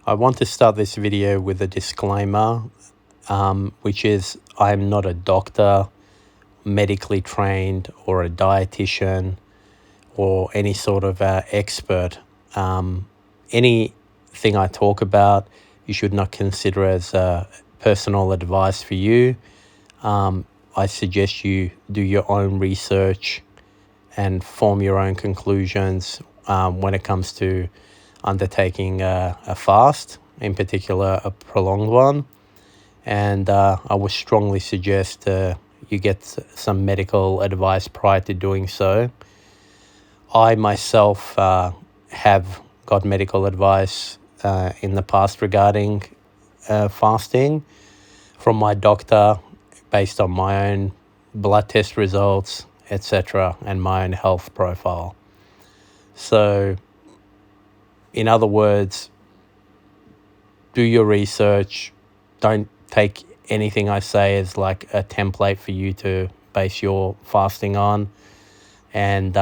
I want to start this video with a disclaimer, which is I'm not a doctor, medically trained, or a dietitian, or any sort of expert. Anything I talk about, you should not consider as personal advice for you. I suggest you do your own research and form your own conclusions when it comes to undertaking a fast, in particular a prolonged one. And I would strongly suggest you get some medical advice prior to doing so. I myself have got medical advice in the past regarding fasting from my doctor based on my own blood test results, etc., and my own health profile. So, in other words, do your research. Don't take anything I say as like a template for you to base your fasting on. And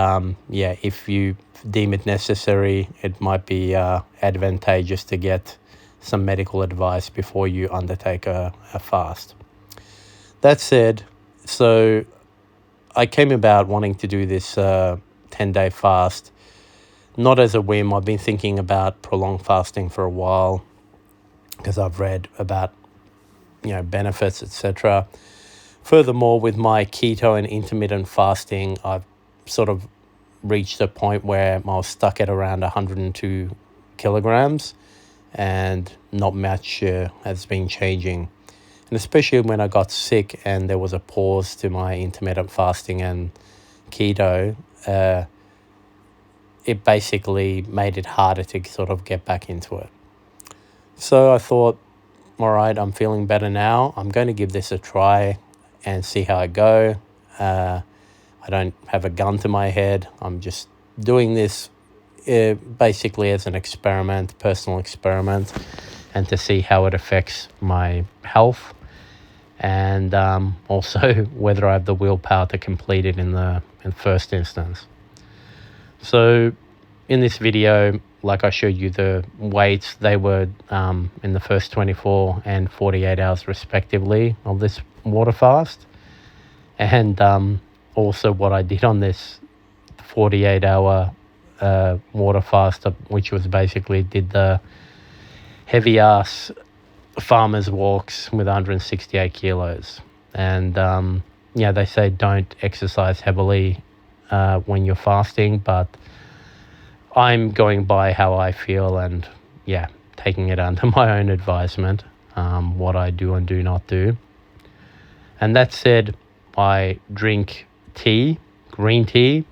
if you deem it necessary, it might be advantageous to get some medical advice before you undertake a fast. That said, so I came about wanting to do this 10-day fast, not as a whim. I've been thinking about prolonged fasting for a while because I've read about, benefits, etc. Furthermore, with my keto and intermittent fasting, I've sort of reached a point where I was stuck at around 102 kilograms and not much has been changing. And especially when I got sick and there was a pause to my intermittent fasting and keto, it basically made it harder to sort of get back into it. So I thought, all right, I'm feeling better now. I'm going to give this a try and see how I go. I don't have a gun to my head. I'm just doing this basically as an experiment, personal experiment, and to see how it affects my health and also whether I have the willpower to complete it in first instance. So in this video, like I showed you the weights, they were in the first 24 and 48 hours respectively of this water fast. And also what I did on this 48-hour water fast, which was basically did the heavy ass farmer's walks with 168 kilos. And they say don't exercise heavily when you're fasting, but I'm going by how I feel and taking it under my own advisement, what I do and do not do. And that said, I drink tea, green tea,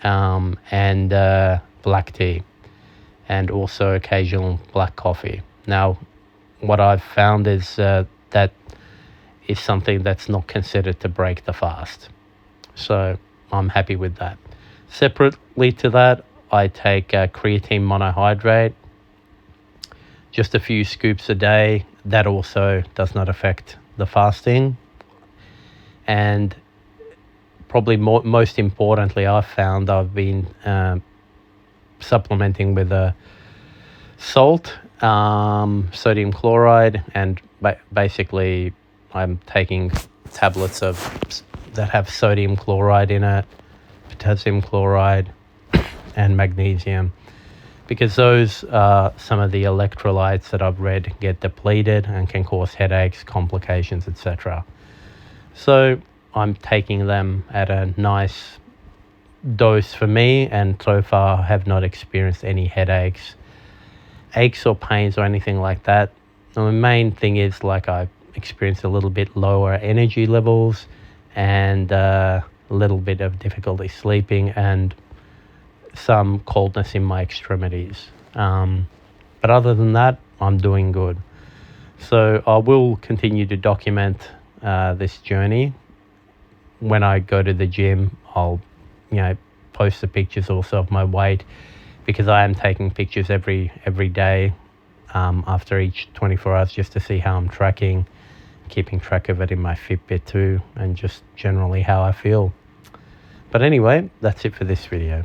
and black tea, and also occasional black coffee. Now, what I've found is that is something that's not considered to break the fast. So I'm happy with that. Separately to that, I take creatine monohydrate, just a few scoops a day. That also does not affect the fasting. And probably most importantly, I've been supplementing with salt, sodium chloride, and basically I'm taking tablets that have sodium chloride in it, potassium chloride, and magnesium, because those are some of the electrolytes that I've read get depleted and can cause headaches, complications, etc. So I'm taking them at a nice dose for me, and so far I have not experienced any headaches, aches or pains or anything like that. The main thing is I've experienced a little bit lower energy levels and a little bit of difficulty sleeping and some coldness in my extremities. But other than that, I'm doing good. So I will continue to document this journey. When I go to the gym, I'll post the pictures also of my weight, because I am taking pictures every day after each 24 hours just to see how I'm tracking, keeping track of it in my Fitbit too, and just generally how I feel. But anyway, that's it for this video.